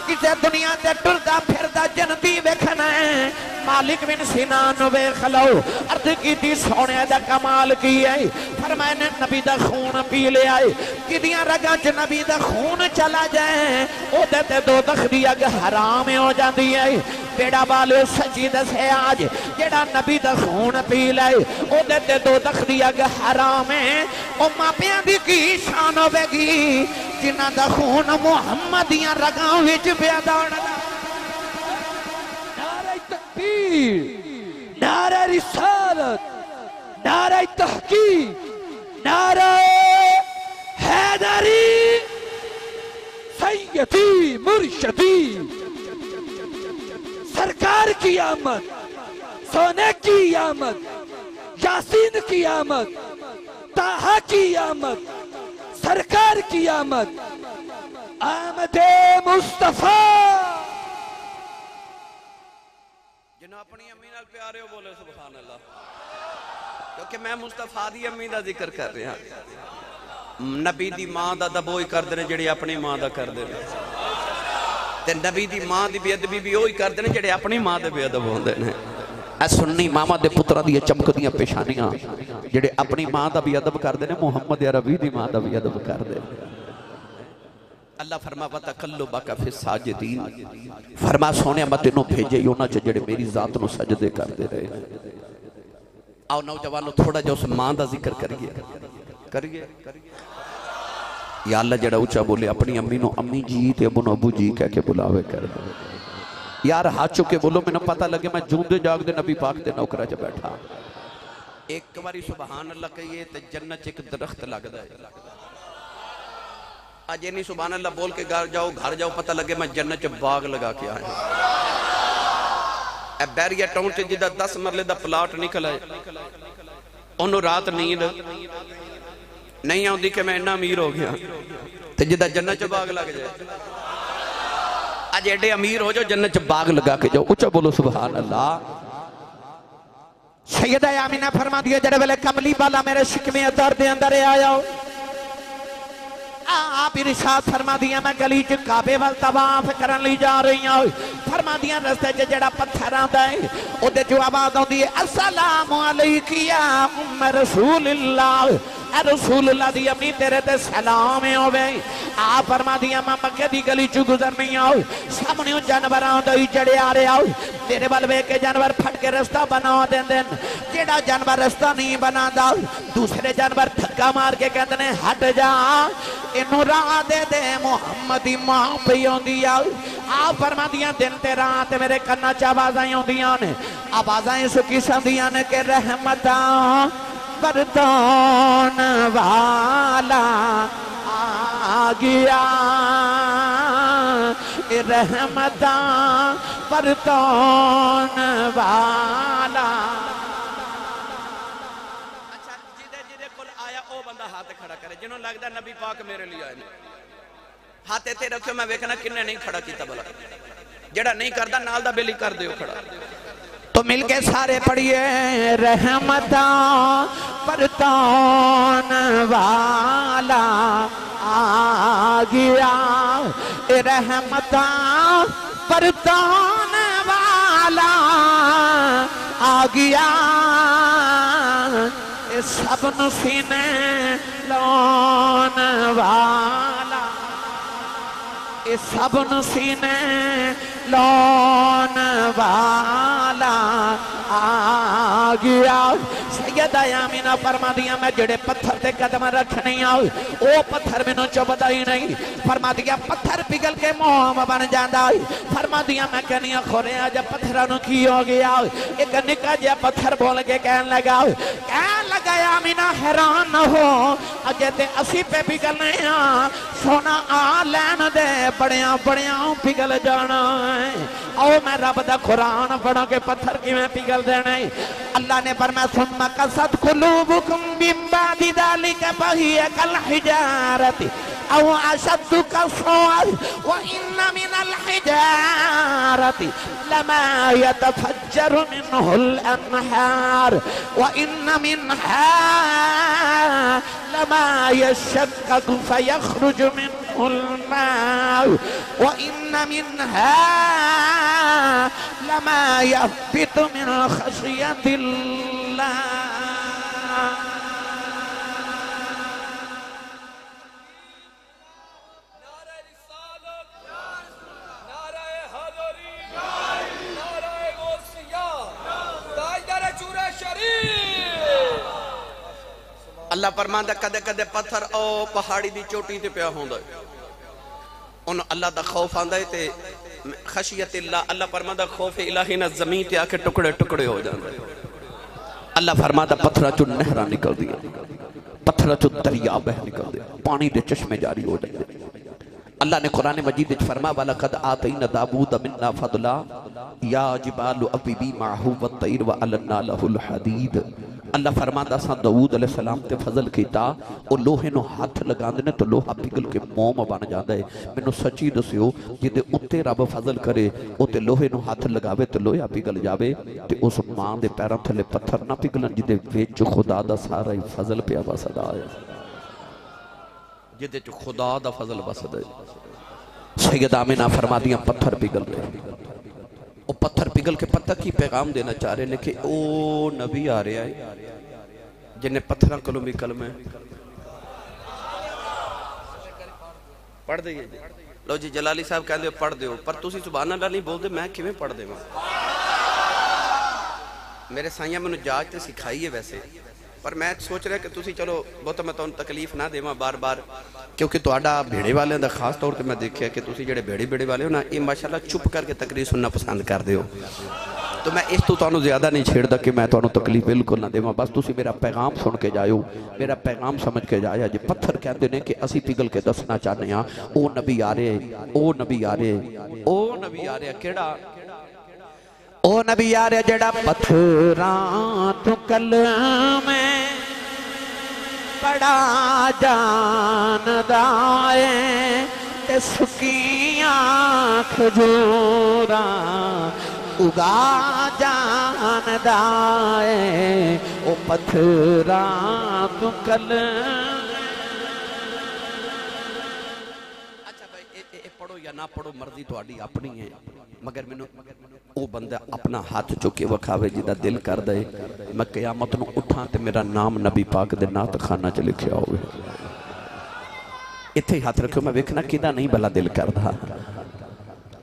کسے دنیا تے ٹردا پھردا جنتی ویکھنا ہے مالک بن سینان ویکھ لو عرض کی تھی سونے دا کمال کی ہے فرمایا نے نبی دا خون پی لے آئے کدیاں رگاں چ نبی دا خون چلا جائے او دے تے دوزخ دی اگ حرام ہو جاندی ہے بیڑا بالو سچی دسے آج جیڑا نبی دا خون پی لے او دے تے دوزخ دی اگ حرام ہے او ماپیاں دی کی شان ہوے گی جنہاں دا خون محمدیاں رگاں وچ پیا دوڑدا نعرہ رسالت نعرہ تحقیق نعرہ حیدری سیدی مرشدی سرکار کی آمد سونے کی آمد یاسین کی آمد طاہا کی آمد سرکار کی آمد آمد مصطفیٰ جنہوں اپنی امی نال پیارے ہو بولے سبحان اللہ کیونکہ میں مصطفیٰ دی امی دا ذکر کر رہا نبی دی ماں دا دبوئی کر دینے جڑے اپنی ماں دا کر دینے تے نبی دی ماں دی بے ادبی بھی ہوئی کر دینے جڑے اپنی ماں دے بے ادب ہوں دینے اے سنی ماما دے پترہ دی چمک دیاں پیشانیاں جڑے اپنی ماں دا بھی ادب کر دینے محمد عربی دی ماں دا بھی ادب کر دینے اللہ فرما وَتَقَلُّبَكَ فِي السَّاجِدِينَ فرما سونے مت انہوں بھیجے یونا جڑے میری ذات نو سجدے کر دے رہے آؤ نوجوانوں تھوڑا جو اس ماں دا ذکر کریے کریے یا اللہ جڑا اچھا بولے اپنی امی نو امی جی تے ابو نو ابو جی کہہ کے بلاوے کر دے یار ہاتھ چکے بولو میں نے پتہ لگے میں جوندے جاگ دے نبی پاک دے نوکرہ چ بیٹھا ایک باری سبحان اللہ کہیے تے جنت ایک درخت لگ دے آج یہ نہیں سبحان اللہ بول کے گھر جاؤ پتہ لگے میں جنت چ باغ لگا کے آیا اے بیریا ٹاؤن سے جدہ 10 مرلے دا پلاٹ نکل آئے انہوں رات نیند نہیں آؤں دی کہ میں اتنا امیر ہو گیا تو جدہ جنت چ باغ لگ جائے آج ایڈے امیر ہو جاؤ جنت چ باغ لگا کے جاؤ اچھا بولو سبحان اللہ سیدہ آمینہ فرما دیا جڑے ویلے کملی بالا میرے شکمی درد اندر آیا ہو آپ ارشاد فرما دیا میں گلی چ کعبے وال طواف کرن لی جا رہی ہوں فرما دیا رستے چ جڑا پتھر آندا ہے او دے جو آواز آندی ہے السلام علیک یا ام رسول اللہ اے رسول اللہ دی امی تیرے تے سلام ہوے آپ فرما دیا میں مکے دی گلی چ گزرنی ہوں سامنے جانوراں دا جڑے آ رہے ہوں میرے ول ویکھ کے جانور پھٹ کے رستہ بنا دیندے جیڑا جانور رستہ نہیں بنادا دوسرے جانور دھکا مار کے کہندے نے ہٹ جا انہوں راہ دے دے محمدی ماں پہ ہوندیا آپ فرما دیا دن تے رات میرے کنا چا آوازائیں ہوندیاں نے آوازائیں سکی سندیاں نے کہ رحمتاں بردان والا آ گیا رحمتاں بردان والا ہاتھ کھڑا کرے جنہوں لگتا نبی پاک میرے لیے آئے ہاتھ ایتے رکھو میں ویکھنا کنے نہیں کھڑا کیتا بلا جڑا نہیں کردا نال دا بیلی کر دیو کھڑا تو مل کے سارے پڑھئے رحمتاں پرتان والا آ گیا رحمتاں پرتان والا آ گیا سب نسینے لون والا سب نسینے لون والا آ گیا سیدہ آمینہ فرما دیا میں جڑے پتھر تے قدم رکھنی آؤ او پتھر میں نو چوبدا ہی نہیں فرما دیا پتھر پگل کے موم بن جاندہ فرما دیا میں کنیا خورے آجا پتھرانو کی ہو گیا ایک نکا جا پتھر بول کے کہن لگا آمینہ حیران نہ ہو اجے تے اسی پہ پگلنے ہاں سونا آ لین دے بڑیاں بڑیاں پگل جانا ہے او میں رب دا قرآن پڑھا کے پتھر کی میں پگل دینے اللہ نے فرمایا ثم قست قلوبکم من بعد ذلک فہی کالحجارۃ او اشد قسوۃ وان من الحجارۃ لما يتفجر منه الانہار وان منها لما يشقق فيخرج منه الماء وان منها لما يهبط من خشية الله اللہ فرماندا کدے کدے پتھر او پہاڑی دی چوٹی تے پیا ہوندا ان اللہ دا خوف آندا ہے تے خشیت اللہ اللہ فرماندا خوف الہی نہ زمین تے آ کے ٹکڑے ٹکڑے ہو جاندے اللہ فرماندا پتھراں چوں نہراں نکل دیا پتھراں چوں دریا بہ نکل دے پانی دے چشمے جاری ہو جاندے اللہ نے قرآن مجید وچ فرمایا وَلَقَدْ آتَيْنَا دَاوُودَ مِنَّا فَضْلًا يَا جِبَالُ أَوِّبِي مَعَهُ وَالطَّيْرَ وَأَلَنَّا لَهُ الْحَدِيدَ اللہ فرماتا سا داؤد علیہ السلام تے فضل کیتا او لوہے نو ہاتھ لگا دینے تو لوہا پگل کے موم بن جاندہ ہے میں نو سچی دسیو جدے اتے رب فضل کرے او تے لوہے نو ہاتھ لگاوے تو لوہا پگل جاوے تے اس ماں دے پیران تھلے پتھر نہ پگلن جدے ویچ خدا دا سارا ہی فضل پہ بسد آئے جدے چو خدا دا فضل بسد آئے سید آمینہ فرما دیا پتھر پگل رہے او پتھر پگل کے پتہ کی پیغام دینا چاہ رہے ہیں کہ او نبی آ رہے ہیں جنہیں پتھران کلمی کلمہ پڑھ دے لو جی جلالی صاحب کہہ دے پڑھ دے پر تُسی سبحان اللہ نہیں بول دے میں کیویں پڑھ دے میرے سائیاں میں نے جاج تے سکھائی ہے ویسے پر میں سوچ رہا کہ تسی چلو بہت میں تو تکلیف نہ دے بار بار کیونکہ تہاڈا بھیڑے والے دا خاص طور تے میں دیکھیا کہ تسی جڑے بھیڑے والے ہو نا یہ ماشاءاللہ چپ کر کے تقریر سننا پسند کر دے ہو تو میں اس تو تانوں زیادہ نہیں چھیڑدا کہ میں تانوں تکلیف بالکل نہ دیواں بس تسی میرا پیغام سن کے جائیو میرا پیغام سمجھ کے جایا جی پتھر کہندے نے کہ اسی پگھل کے دسنا چاہنے ہاں او نبی آ رہے او نبی آ رہے او نبی آ رہے کیڑا او نبی آ رہے جڑا پتھراں تو کلمے بڑا جاندا اے تے سکیاں کھجوراں اگا جاندا اے او پتھراں تو کلمے اچھا بھائی پڑھو یا نہ پڑھو مرضی تہاڈی اپنی ہے مگر مینوں او بندہ اپنا ہاتھ چکے وکھاوے جدا دل کر دے میں قیامت نو اٹھاں تے میرا نام نبی پاک دے نعت خانہ چ لکھیا ہوئے اتھے ہاتھ رکھو میں ویکھنا کیدا نہیں بلا دل کردا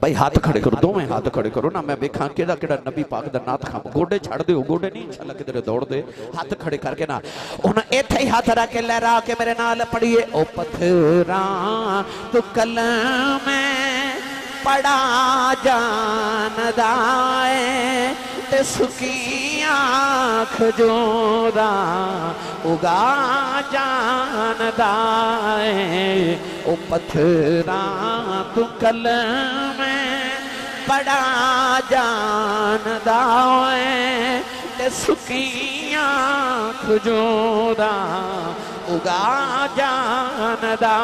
بھائی ہاتھ کھڑے کرو دو میں ہاتھ کھڑے کرو نا میں ویکھاں کیڑا کیڑا نبی پاک دا نعت خان گوڑے چھڑ دے گوڑے نہیں انشاءاللہ کدھر دوڑ دے ہاتھ کھڑے کر کے نا انہاں ایتھے ہی ہاتھ رکھ کے لہرا کے میرے نال پڑھیے او پتھراں تو کلمے پڑا جاندا اے تے سکیاں کھجوراں اگا جاندا اے او پتھراں تو کلمے پڑا جاندا اے تے سکیاں کھجوراں اگا جاندا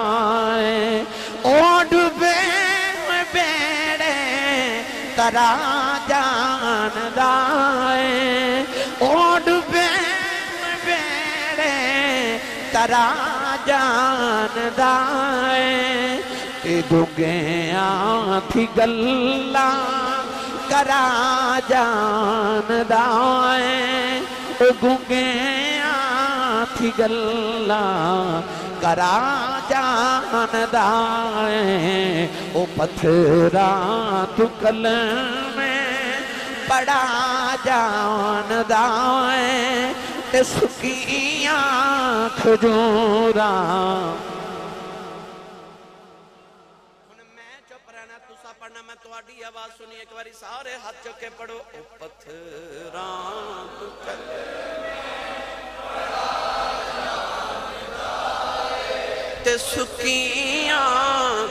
اے او ڈبے بیڑے ترا جاندا اے او ڈبے بیڑے ترا جاندا اے تے گنگیاں تھی گلاں کرا جاندا اے گنگیاں تھی گلاں کرا جاندا اے او پتھراں تو کلمے پڑا جاندا اے تے سکیاں کھجوراں میں چپ رہنا تسا پڑھنا میں تہاڈی آواز سنی ایک باری سارے ہاتھ چک کے پڑھو او پتھراں تو کلمے تے سکیاں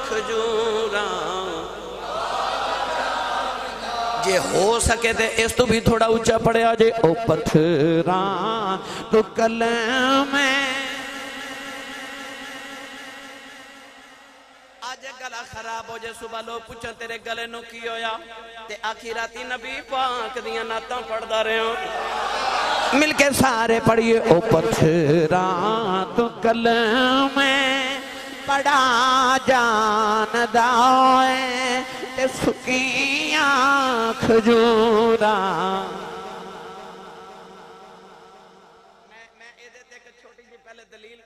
کھجوراں جے ہو سکے تے اس تو بھی تھوڑا اونچا پڑھیا جے او پتھراں تو کلمے آج گلا خراب ہو جے صبح لوگ پوچھیں تیرے گلے نو کی ہویا تے آخی راتی نبی پاک دیاں نعتاں پڑھدا رہے ہوں مل کے سارے پڑھیے او پتھراں تو کلمے پڑا جاندا اے تے سکیاں کھجوراں میں ایدے تے ایک چھوٹی جی پہلے دلیل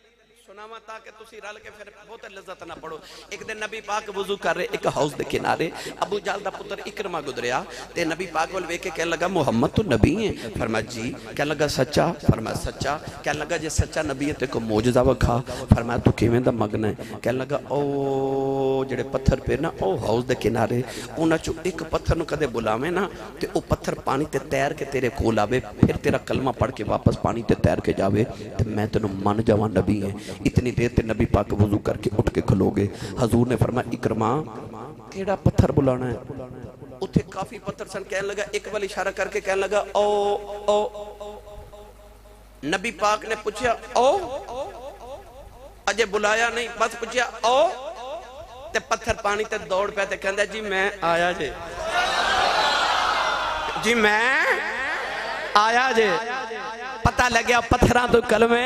سناواں تاکہ تسی رل کے پھر بہت لذت نہ پڑھو ایک دن نبی پاک وضو کر رہے ایک ہاؤس دے کنارے ابو جہل دا پتر اکرمہ گزریا تے نبی پاک ول ویکھ کے کہنے لگا محمد تو نبی ہیں فرمایا جی کہنے لگا سچا فرمایا سچا کہنے لگا جے سچا نبی ہے تے کو معجزہ وکھا فرمایا تو کیویں دا مگن ہے کہنے لگا او جڑے پتھر پہ نا او ہاؤس دے کنارے انہاں چوں ایک پتھر نو کدے بلاویں نا تے او پتھر پانی تے تیر کے تیرے کول آوے پھر تیرا کلمہ پڑھ کے واپس پانی تے تیر کے جاوے تے میں تینوں من جاواں نبی ہیں اتنی دیر تے نبی پاک وضو کر کے اٹھ کے کھلو گے حضور نے فرمایا اکرما کیڑا پتھر بلانا ہے اتھے کافی پتھر سن کہنے لگا ایک بار اشارہ کر کے کہنے لگا او نبی پاک نے پوچھا او اجے بلایا نہیں بس پوچھا او تے پتھر پانی تے دوڑ پہ تے کہندہ جی میں آیا جی میں آیا جے پتہ لگیا پتھراں تو کلمے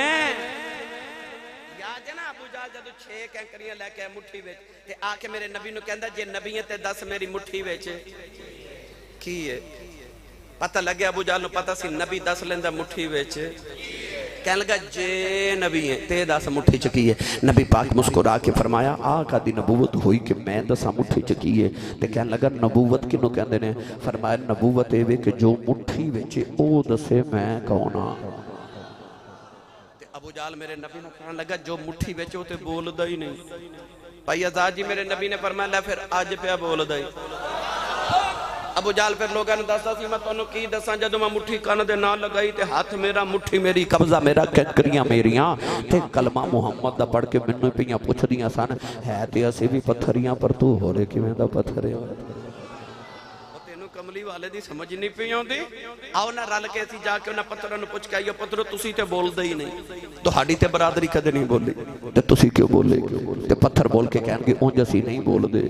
جدو 6 کینکریاں لے کے مٹھی ویچ تے آ کے میرے نبی نو کہندا جے نبی ہیں تے 10 میری مٹھی ویچ کی ہے پتہ لگیا ابو جہل نو پتہ سی نبی 10 لیندا مٹھی ویچ کہنے لگا جے نبی ہیں تے 10 مٹھی چکی ہے نبی پاک مسکرا کے فرمایا آقا دی نبوت ہوئی کہ میں 10 مٹھی چکی ہے تے کہنے لگا نبوت کنوں کہندے نے فرمایا نبوت اے وے کہ جو مٹھی ویچے او دسے میں کون ہاں ابو جال میرے نبی نے کہنے لگا جو مٹھی بیچے ہوتے بول دا ہی نہیں. بھائی آزاد جی میرے نبی نے فرمایا لے پھر آج پہ بول دا ہی. ابو جال پھر لوگوں نے دستا سی میں تانوں کی دساں جدوں میں مٹھی کان دے نال لگائی تے ہاتھ میرا مٹھی میری قبضہ میرا کنکریاں میریاں تے کلمہ محمد دا پڑھ کے مینوں پیاں پوچھدیاں سن ہے تے اسی بھی پتھریاں پر تو ہو رہے کیویں دا پتھر ہے. کملی والے دی سمجھ نہیں پی ہوندی. آؤ نہ رل کے اسی جا کے انہاں پتھراں نوں پوچھ کے آئیو پتھرو تسی تے بولدے ہی نہیں تہاڈی تے برادری کدے نہیں بولی تے تسی کیوں بولے تے پتھر بول کے کہن گے اونج اسی نہیں بول دے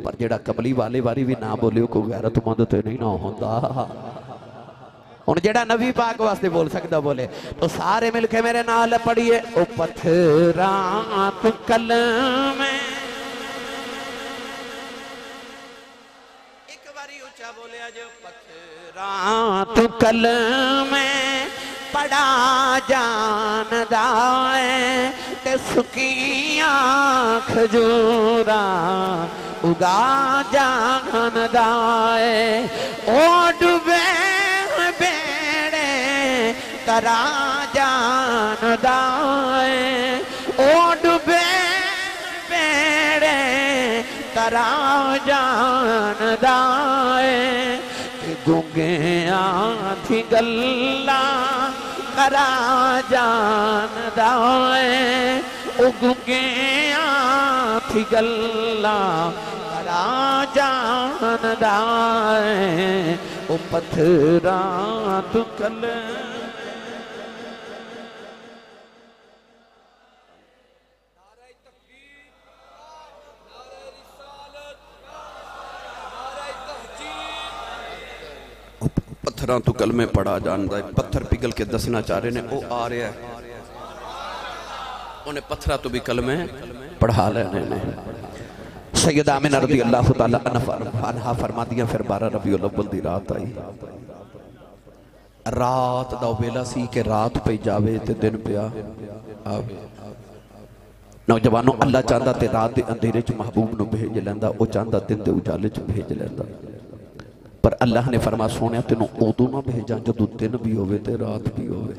پر جڑا کملی والے واری بھی نہ بولے کوئی غیرت مند تے نہیں نہ ہوندا. ہن جڑا نبی پاک واسطے بول سکدا بولے تو سارے مل کے میرے نال پڑھیے او پتھراں تو کلمے تو کلمے پڑا جاندا ہے تے سکیاں کھجورا اگا جاندا ہے. او ڈبے بیڑے ترا جاندا ہے. او ڈبے بیڑے ترا جاندا ہے. گنگیاں تھی گلہ کرا جاندا ہے. او گنگیاں تھی گلہ کرا جاندا ہے. او پتھراں تو کلمے پتھراں تو کلمے پڑھا جاندا ہے. پتھر پگل کے دسنا چاہ رہے نے او آ رہا ہے انہیں پتھراں تو بھی کلمے پڑھا لینے نے. سیدہ آمنہ رضی اللہ تعالیٰ عنہ فرما دیا پھر 12 ربیع الاول دی رات آئی. رات دا ویلا سی کہ رات پہ جاوے تے دن پہ آوے. نوجوانوں اللہ چاہتا تے رات دے اندھیرے چ محبوب نو بھیج لیندا او چاہتا دن دے اجالے چ بھیج لیندا پر اللہ نے فرما سونے تینوں اودو نہ بھیجا جدو دن بھی ہوئے تے رات بھی ہوئے.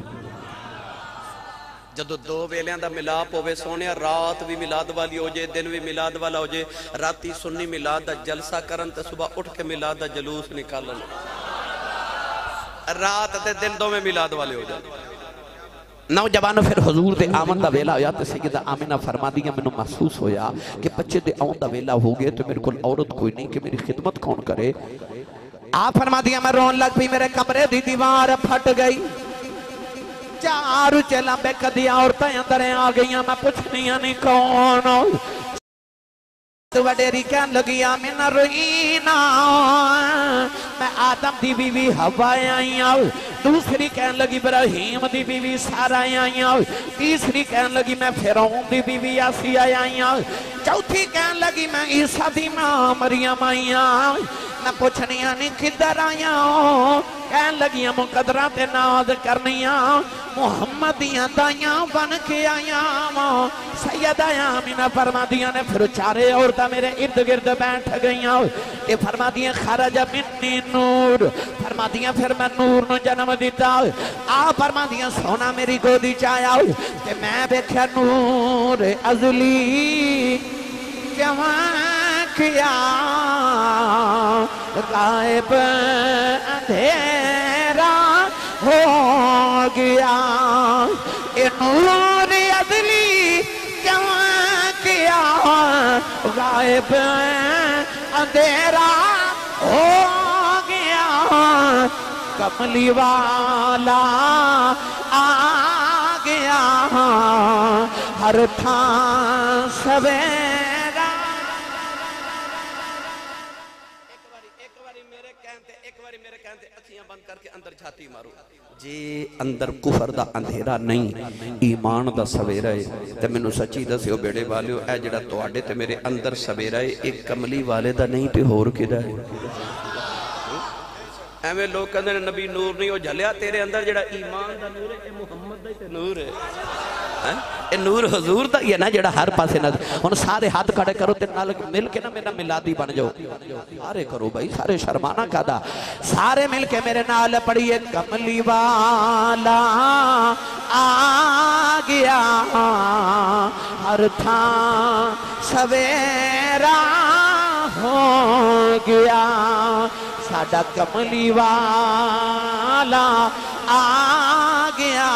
جدو دو ویلیاں دا ملاب ہوئے سونے رات بھی ملاد والی ہو جائے دن بھی ملاد والا ہو جائے. راتی سنی ملاد دا جلسہ کرن تے صبح اٹھ کے ملاد دا جلوس نکالن. رات تے دن دو میں ملاد والے ہو جائے. نوجوانوں پھر حضور دے آمن دا ویلا ہویا تے سیدہ آمنہ فرما دیا میں نے محسوس ہویا کہ بچے دے آمن دا ویلا ہو گئے تو میرے کل عورت کوئی نہیں کہ میری خدمت کون کرے. آپ فرما دیا میں رون لگ بھی میرے کمرے دی دیوار پھٹ گئی. چارو چلا بے کدیا عورتیں اندر آ گئیاں میں پوچھنیاں نہیں کون. تو وڈیری کہن لگی آمنہ روئینا میں آدم دی بیوی حوا آئی آؤ. دوسری کہن لگی ابراہیم دی بیوی سارا آئی آؤ. تیسری کہن لگی میں فرعون دی بیوی آسیہ آئی آؤ. چوتھی کہن لگی میں عیسیٰ دی ماں مریم آئی آؤ. میں پوچھنیاں نہیں کدھر آیا ہوں. کہن لگیاں مقدرہ تے ناز کرنیاں محمدیاں دائیاں بن کے آیا ہوں. سیدہ آمنہ فرما دیا نے پھر چارے عورتیں میرے ارد گرد بیٹھ گئیاں. یہ فرما دیا خرج منی نور فرما دیا پھر میں نور نو جنم دیتا. آپ فرما دیا سونا میری گودی چایا تے میں بیکھیا نور ازلی کیوں کیا غائب اندھیرا ہو گیا. اے نور ازلی کیوں کیا غائب اندھیرا ہو گیا. کملی والا آ گیا ہر تھان سویرا. میرے کہنتے اکھیاں بند کر کے اندر جھاتی مارو جی اندر کفر دا اندھیرا نہیں ایمان دا سویرا ہے. تے میں نو سچی دسیو بیڑے والیو اے جڑا تواڈے تے میرے اندر سویرا ہے ایک کملی والے دا نہیں تے ہور کدا ہے. ایویں لوگ کہندے نے نبی نور نہیں ہو جھلیا تیرے اندر جڑا ایمان دا نور ہے اے محمد دا تے نور ہے. اے نور حضور دا یہ نا جڑا ہر پاسے نظر ان سارے ہاتھ کھڑے کرو تے نال مل کے نا میرا ملادی بن جاؤ سارے کرو بھائی سارے شرمانا کھادا سارے مل کے میرے نال پڑھیے کملی والا آ گیا ہر تھاں سویرا ہو گیا ساڈا کملی والا آ گیا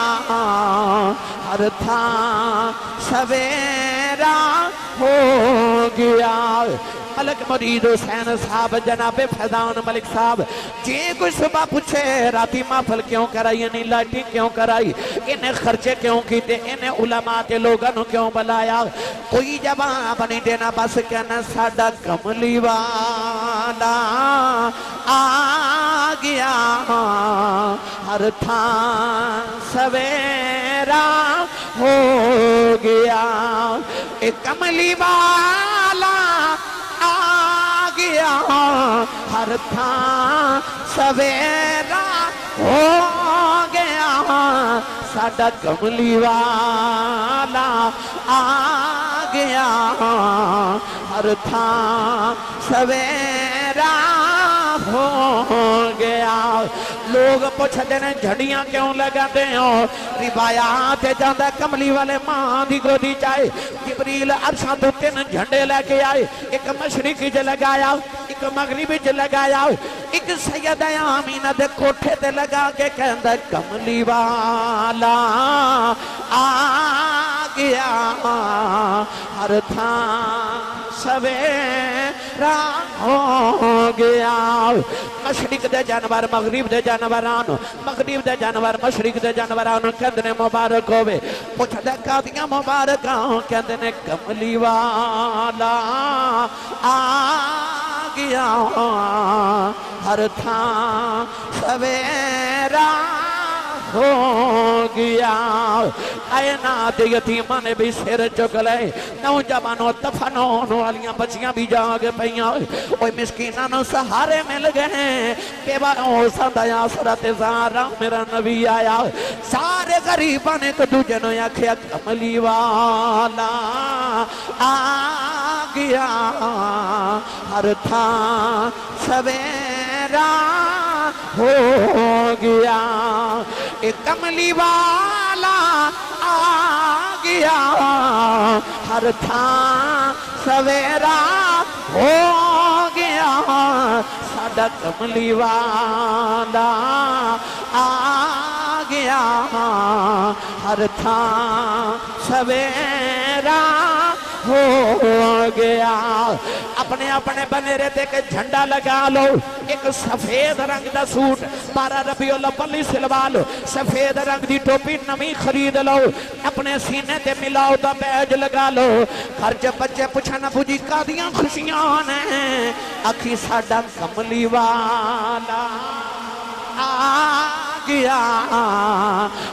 ہر تھاں سویرا ہو گیا ملک مرید حسین صاحب جناب فیضان ملک صاحب جی کوئی صبح پوچھے راتی محفل کیوں کرائی انہیں لائٹنگ کیوں کرائی انہیں خرچے کیوں کیتے انہیں علماء کے لوگوں کیوں بلایا کوئی جواب نہیں دینا بس کہنا ساڈا کملی والا آ گیا ہر تھاں سویرا ہو گیا ایک کملی والا آ گیا ہر تھاں سویرا ہو گیا ساڈا کملی والا آ گیا ہر تھاں سویرا ہو گیا لوگ پوچھتے ہیں جھڑیاں کیوں لگاتے ہو روایات جاندہ کملی والے ماں دی گودی چاہے جبریل عرشاں تو 3 جھنڈے لے کے آئے ایک مشرقی جے لگایا ایک مغربی جے لگایا ایک سیدہ آمینہ دے کوٹھے تے لگا کے کہندہ کملی والا آ گیا ہر تھاں سویرا ہو گیا مشرق دے جانور مغرب دے جانوران مغرب دے جانور مشرق دے جانوران کہندنے مبارک ہوئے پوچھ دے قادیاں مبارکاں کہندنے کملی والا آ گیا ہر تھاں سویرا ہو گیا کائنات یتیمان بھی سر چک لے نوجوانوں دفنون والیاں بچیاں بھی جاگ پئیاں اوہ مسکینانوں سہارے مل گئے بیواروں سندیا سرت زارا میرا نبی آیا سارے غریبان ایک دوجہ نو یکھیا کملی والا آ گیا ہر تھاں سویرا ہو گیا ایک کملی والا آ گیا ہر تھاں سویرا ہو گیا ساڈا کملی والا آ گیا ہر تھاں سویرا ہو گیا اپنے اپنے بنیرے دے کے جھنڈا لگا لو ایک سفید رنگ دا سوٹ 12 ربیع الاول سلوا لو سفید رنگ دی ٹوپی نمی خرید لو اپنے سینے تے ملاؤ دا بیج لگا لو خرچ بچے پوچھنا بجی قادیاں خوشیاں نے اکھی ساڈا کملی والا آ گیا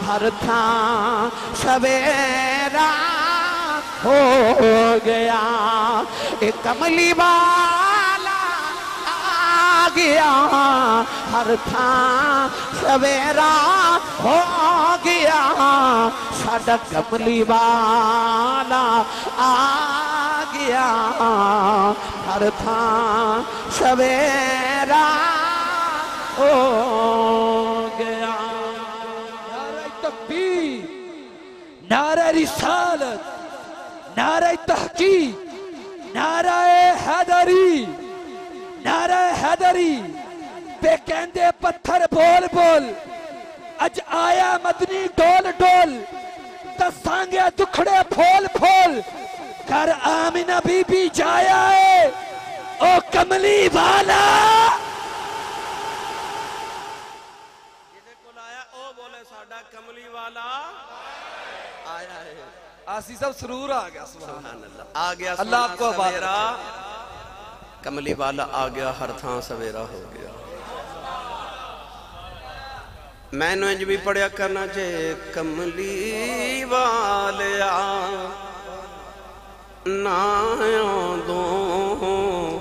ہر تھاں سویرا ہو گیا ایک کملی والا آ گیا ہر تھاں سویرا ہو گیا ساڈا کملی والا آ گیا ہر تھاں سویرا ہو گیا نعرہ تکبیر نعرہ رسالت نعرہ تحقیق نعرہ حیدری نعرہ حیدری پہ کہندے پتھر بول بول اج آیا مدنی ڈول ڈول تسانگے دکھڑے پھول پھول کر آمینہ بی بی جایا ہے او کملی والا جیدے کو لایا او بولے ساڈا کملی والا آیا ہے آسی سب سرور آ گیا سبحان اللہ آ گیا اللہ آپ کو آباد سویرا کملی والا آ گیا ہر تھاں سویرا ہو گیا میں نے انج بھی پڑھیا کرنا چاہے کملی والیا نایوں دوں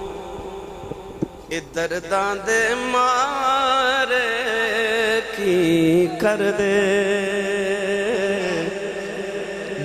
ادھر داندے مارے کی کر دے